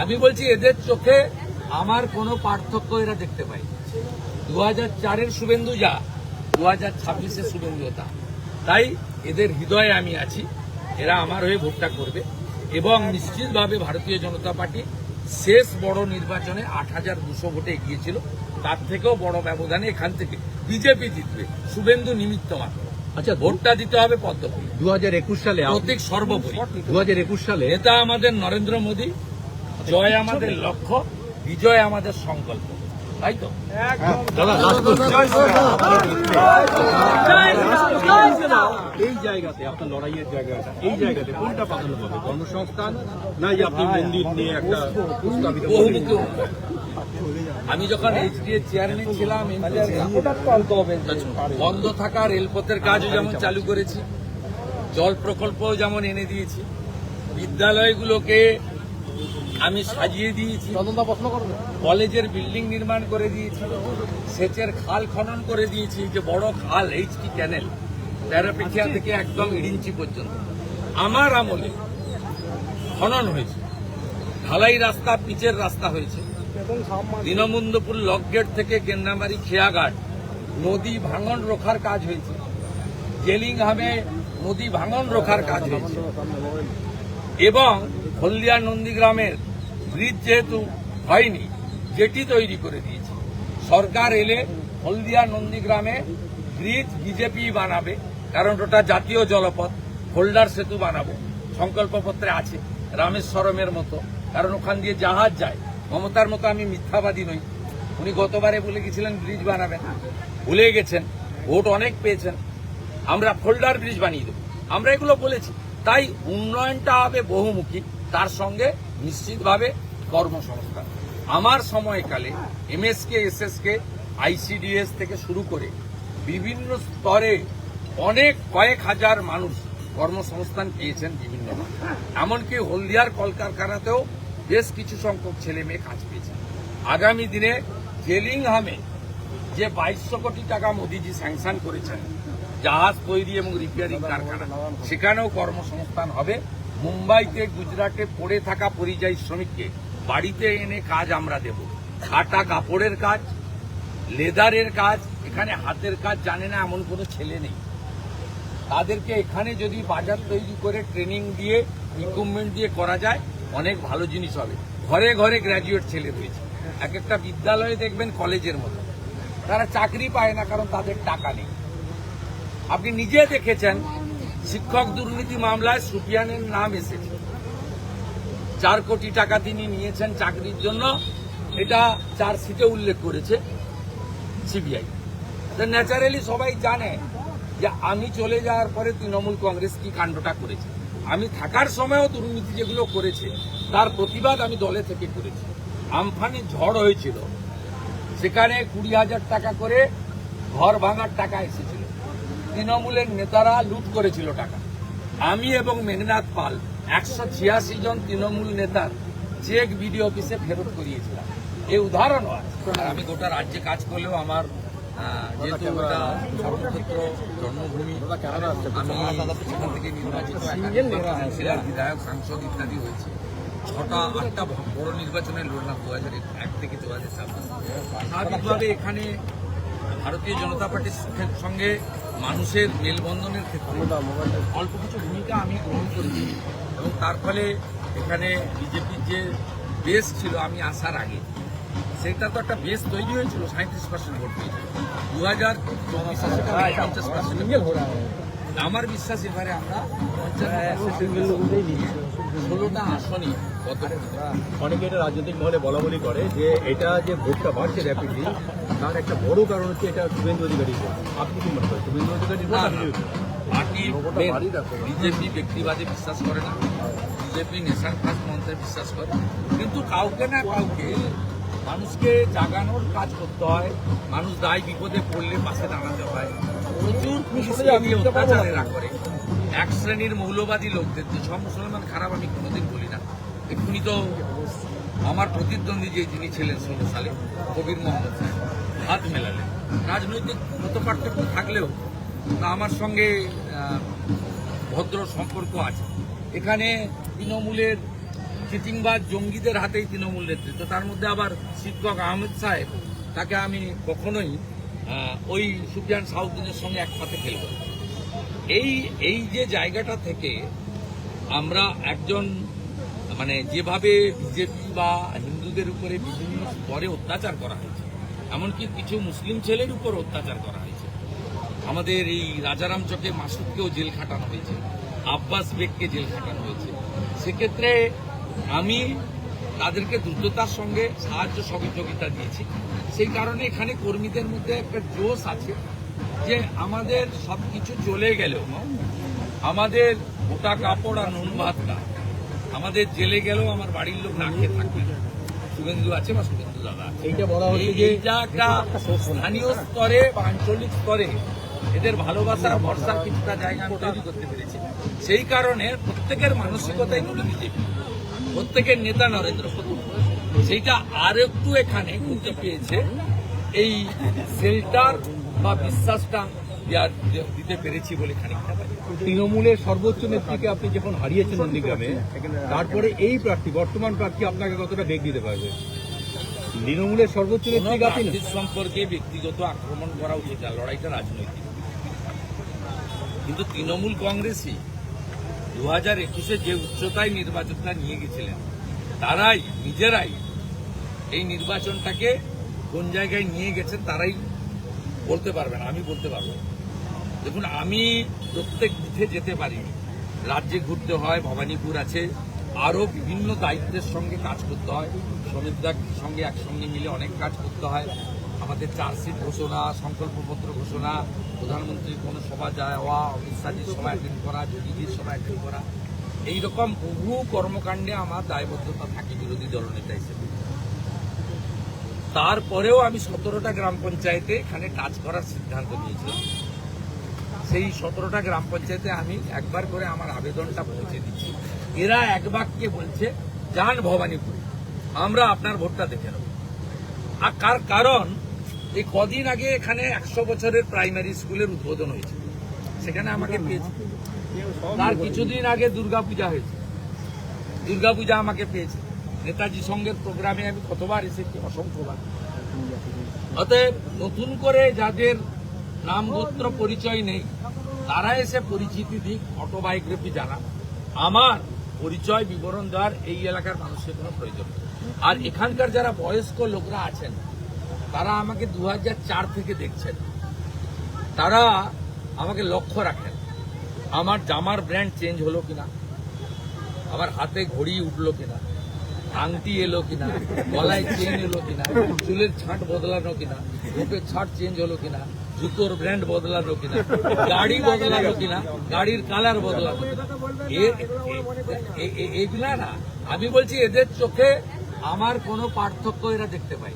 আমি বলছি এদের চোখে আমার কোনো পার্থক্য এরা দেখতে পাই। 2004-এর শুভেন্দু যা, 2026-এর শুভেন্দু তা। তাই এদের হৃদয়ে আমি আছি, এরা আমার হয়ে ভোটটা করবে এবং নিশ্চিতভাবে ভারতীয় জনতা পার্টি শেষ বড় নির্বাচনে 8,200 ভোটে এগিয়েছিল, তার থেকেও বড় ব্যবধানে এখান থেকে বিজেপি জিতবে, শুভেন্দু নিমিত্ত মাত্র। আচ্ছা, ভোটটা দিতে হবে পদ্মফুল। 2021 সালে প্রতীক সর্বোপরি 2021 সালে নেতা আমাদের নরেন্দ্র মোদী, জয় আমাদের লক্ষ্য, বিজয় আমাদের সংকল্প, তাই তো? দাদা এই জায়গাতে আপনার লড়াইয়ের জায়গাটা, এই জায়গাতে কোনটা প্রাধান্য পাবে? কর্মসংস্থান না যে আপনি মন্দির নিয়ে একটা প্রস্তাবিত? বহুমুখী উন্নয়ন। আমি যখন এইচডিএ চেয়ারম্যান ছিলাম, বন্ধ থাকা রেলপথের কাজও যেমন চালু করেছি, জল প্রকল্পও যেমন এনে দিয়েছি, বিদ্যালয়গুলোকে আমি সাজিয়ে দিয়েছি, কলেজের বিল্ডিং নির্মাণ করে দিয়েছি, সেচের খাল খনন করে দিয়েছি, যে বড় খাল এইচটি ক্যানেল তেরাপিঠিয়া থেকে একদম ইডিঞ্চি পর্যন্ত আমার আমলে খনন হয়েছে, ঢালাই রাস্তা, পিচের রাস্তা হয়েছে, দীনবন্ধুপুর লকগেট থেকে গেন্দামারি খেয়াঘাট নদী ভাঙন রোখার কাজ হয়েছে, জেলিংহামে নদী ভাঙন রোখার কাজ হয়েছে এবং হলদিয়া নন্দীগ্রামের ব্রিজ যেহেতু হয়নি, জেটি তৈরি করে দিয়েছে। সরকার এলে হলদিয়া নন্দীগ্রামে ব্রিজ বিজেপি বানাবে, কারণ ওটা জাতীয় জলপথ, হোল্ডার সেতু বানাবো, সংকল্পপত্রে আছে, রামেশ্বরমের মতো, কারণ ওখান দিয়ে জাহাজ যায়। মমতার মতো আমি মিথ্যাবাদী নই, উনি গতবারে বলে গেছিলেন ব্রিজ বানাবেন, ভুলে গেছেন, ভোট অনেক পেয়েছেন, আমরা ফোল্ডার ব্রিজ বানিয়ে দেবো, আমরা এগুলো বলেছি। তাই উন্নয়নটা হবে বহুমুখী, তার সঙ্গে নিশ্চিতভাবে কর্মসংস্থান। আমার সময়কালে এমএসকে, এসএসকে, আইসিডিএস থেকে শুরু করে বিভিন্ন স্তরে অনেক কয়েক হাজার মানুষ কর্মসংস্থান পেয়েছেন বিভিন্ন, এমনকি হলদিয়ার কলকারখানাতেও বেশ কিছু সংখ্যক ছেলে মেয়ে কাজ পেয়েছেন। আগামী দিনে জেলিংহামে যে 2200 কোটি টাকা মোদিজি স্যাংশন করেছেন জাহাজ তৈরি এবং রিপেয়ারিং কারখানা, সেখানেও কর্মসংস্থান হবে। মুম্বাইতে, গুজরাটে পড়ে থাকা পরিযায়ী শ্রমিককে বাড়িতে এনে কাজ আমরা দেব। কাটা কাপড়ের কাজ, লেদারের কাজ, এখানে হাতের কাজ জানে না এমন কোনো ছেলে নেই, তাদেরকে এখানে যদি বাজার তৈরি করে ট্রেনিং দিয়ে, ইকুইপমেন্ট দিয়ে করা যায়, অনেক ভালো জিনিস হবে। ঘরে ঘরে গ্র্যাজুয়েট ছেলে রয়েছে, এক একটা বিদ্যালয়ে দেখবেন কলেজের মতো, তারা চাকরি পায় না কারণ তাদের টাকা নেই। আপনি নিজে দেখেছেন শিক্ষক দুর্নীতি মামলায় সুফিয়ানের নাম এসেছে, 4 কোটি টাকা তিনি নিয়েছেন চাকরির জন্য, এটা চার্জশিটে উল্লেখ করেছে সিবিআই। ন্যাচারালি সবাই জানে যে আমি চলে যাওয়ার পরে তৃণমূল কংগ্রেস কি কাণ্ডটা করেছে। আমি থাকার সময়ও দুর্নীতি যেগুলো করেছে তার প্রতিবাদ আমি দলে থেকে করেছি। আমফানে ঝড় হয়েছিল, সেখানে 20,000 টাকা করে ঘর ভাঙার টাকা এসেছিল, তৃণমূলের নেতারা লুট করেছিল টাকা। আমি এবং মেঘনাথ পাল 186 জন তৃণমূল নেতার চেক বিডিও অফিসে ফেরত করিয়েছিলাম। এই উদাহরণও আছে। আমি গোটা রাজ্যে কাজ করলেও আমার যেহেতু ওটা কর্মক্ষেত্র, জন্মভূমি, আমি সেখান থেকে নির্বাচিত কাউন্সিলর, বিধায়ক, সাংসদ ইত্যাদি হয়েছে। 6টা-8টা বড় নির্বাচনে লড়লাম 2001 থেকে 2007। স্বাভাবিকভাবে এখানে ভারতীয় জনতা পার্টির সঙ্গে মানুষের মেলবন্ধনের ক্ষেত্রে অল্প কিছু ভূমিকা আমি গ্রহণ করেছি এবং তার ফলে এখানে বিজেপির যে বেস ছিল আমি আসার আগে, সেটা তো একটা বেস তৈরি হয়েছিল, 37% ভোট পেয়েছিল। 2024 50%। আমার বিশ্বাস এবারে আমরা 16টা আসনই। অনেকে এটা রাজনৈতিক মহলে বলা করে যে এটা যে ভোটটা বাড়ছে র্যাপিডলি, তার একটা বড় কারণ হচ্ছে এটা শুভেন্দু অধিকারী। আপনি কি মনে করেন শুভেন্দু অধিকারী? বিজেপি ব্যক্তিবাদে বিশ্বাস করে না, বিজেপি নেশন ফার্স্ট মন্ত্রে বিশ্বাস করে, কিন্তু কাউকে না কাউকে মানুষকে জাগানোর কাজ করতে হয়, মানুষ দায় বিপদে পড়লে পাশে দাঁড়াতে হয়। প্রচুর অত্যাচারেরা করে এক শ্রেণীর মৌলবাদী লোকদের, যে সব মুসলমান খারাপ আমি কোনোদিন বলি না। এক্ষুনি তো আমার প্রতিদ্বন্দ্বী যিনি ছিলেন 16 সালে, কবির মোহাম্মদ সাহেব, হাত মেলালেন। রাজনৈতিক মত পার্থক্য থাকলেও আমার সঙ্গে ভদ্র সম্পর্ক আছে। এখানে তৃণমূলের চিটিংবাজ জঙ্গিদের হাতেই তৃণমূল নেতৃত্ব, তার মধ্যে আবার শিক্ষক আহমেদ সাহেব, তাকে আমি কখনোই ওই সুফিয়ান সাউদ্দিনের সঙ্গে এক পাতে ফেলব না। এই যে জায়গাটা থেকে আমরা একজন মানে যেভাবে বিজেপি বা হিন্দুদের উপরে বিভিন্ন স্তরে অত্যাচার করা হয়েছে, এমনকি কিছু মুসলিম ছেলের উপর অত্যাচার করা হয়েছে, আমাদের এই রাজারাম চকে মাসুদকেও জেল খাটানো হয়েছে, আব্বাস বেগকে জেল খাটানো হয়েছে, সেক্ষেত্রে আমি তাদেরকে দ্রুততার সঙ্গে সাহায্য সহযোগিতা দিয়েছি। সেই কারণে এখানে কর্মীদের মধ্যে একটা জোশ আছে যে আমাদের সবকিছু চলে গেলেও আমাদের গোটা কাপড় আর নুন ভাতটা আমাদের জেলে গেলেও আমার বাড়ির লোক না খেয়ে থাকবে। শুভেন্দু আছে বা শুভেন্দু দাদা আছে। এইটা বলা হচ্ছে যে এইটা একটা স্থানীয় স্তরে বা আঞ্চলিক স্তরে এদের ভালোবাসার ভরসার কিছুটা জায়গা আমি তৈরি করতে পেরেছি। সেই কারণে প্রত্যেকের মানসিকতাই কিন্তু বিজেপি, প্রত্যেকের নেতা নরেন্দ্র মোদী। সেইটা আর একটু এখানে গতি পেয়েছে এই শেল্টার বা বিশ্বাসটা দিতে পেরেছি বলে খানিকটা। তৃণমূলের সর্বোচ্চ নেত্রীকে আপনি যখন হারিয়েছেন নন্দীগ্রামে, তারপরে এই প্রার্থী বর্তমান প্রার্থী আপনাকে কতটা বেগ দিতে পারবে? তৃণমূলের সর্বোচ্চ নেত্রীকে আপনি সম্পর্কে ব্যক্তিগত আক্রমণ করা উচিত না, লড়াইটা রাজনৈতিক। কিন্তু তৃণমূল কংগ্রেসই 2021-এ যে উচ্চতায় নির্বাচনটা নিয়ে গেছিলেন, তারাই নিজেরাই এই নির্বাচনটাকে কোন জায়গায় নিয়ে গেছেন তারাই বলতে পারবেন, আমি বলতে পারবো। দেখুন, আমি প্রত্যেক বুথে যেতে পারিনি, রাজ্যে ঘুরতে হয়, ভবানীপুর আছে, আরও বিভিন্ন দায়িত্বের সঙ্গে কাজ করতে হয়, শ্রমিকদের সঙ্গে একসঙ্গে মিলে অনেক কাজ করতে হয়। আমাদের চার্জশিট ঘোষণা, সংকল্পপত্র ঘোষণা, প্রধানমন্ত্রীর কোনো সভা যাওয়া, অমিত শাহজির সভা অ্যাটেন্ড করা, যোগীজির সভা অ্যাটেন্ড করা, এইরকম বহু কর্মকাণ্ডে আমার দায়বদ্ধতা থাকে বিরোধী দলনেতা হিসেবে। তারপরেও আমি 17টা গ্রাম পঞ্চায়েতে এখানে কাজ করার সিদ্ধান্ত নিয়েছিলাম। সেই 17টা গ্রাম পঞ্চায়েতে আমি একবার করে আমার আবেদনটা পৌঁছে দিচ্ছি। এরা এক বাক্যে বলছে যান ভবানীপুরে, আমরা আপনার ভোটটা দেখে নেব। আর কারণ এই কদিন আগে এখানে 100 বছরের প্রাইমারি স্কুলের উদ্বোধন হয়েছে, সেখানে আমাকে পেয়েছে। তার কিছুদিন আগে দুর্গাপূজা হয়েছে, দুর্গাপূজা আমাকে পেয়েছে। নেতাজি সঙ্গের প্রোগ্রামে আমি কতবার এসেছি, অসংখ্যবার। অতএব নতুন করে যাদের নাম গোত্র পরিচয় নেই তারা এসে পরিচিতি দিক, অটোবায়োগ্রাফি জানা। আমার পরিচয় বিবরণ দেওয়ার এই এলাকার মানুষের কোনো প্রয়োজন নেই। আর এখানকার যারা বয়স্ক লোকরা আছেন তারা আমাকে 2004 থেকে দেখছেন, তারা আমাকে লক্ষ্য রাখেন। আমার জামার ব্র্যান্ড চেঞ্জ হলো কিনা, আমার হাতে ঘড়ি উঠলো কিনা, আংটি এলো কিনা, গলায় চেন এলো কিনা, চুলের ছাঁট বদলানো কিনা, রূপের ছাঁট চেঞ্জ হলো কিনা, জুতোর ব্র্যান্ড বদলানো কিনা, গাড়ি বদলানো কিনা, গাড়ির কালার বদলানো কিনা, এগুলা না। আমি বলছি এদের চোখে আমার কোনো পার্থক্য এরা দেখতে পাই।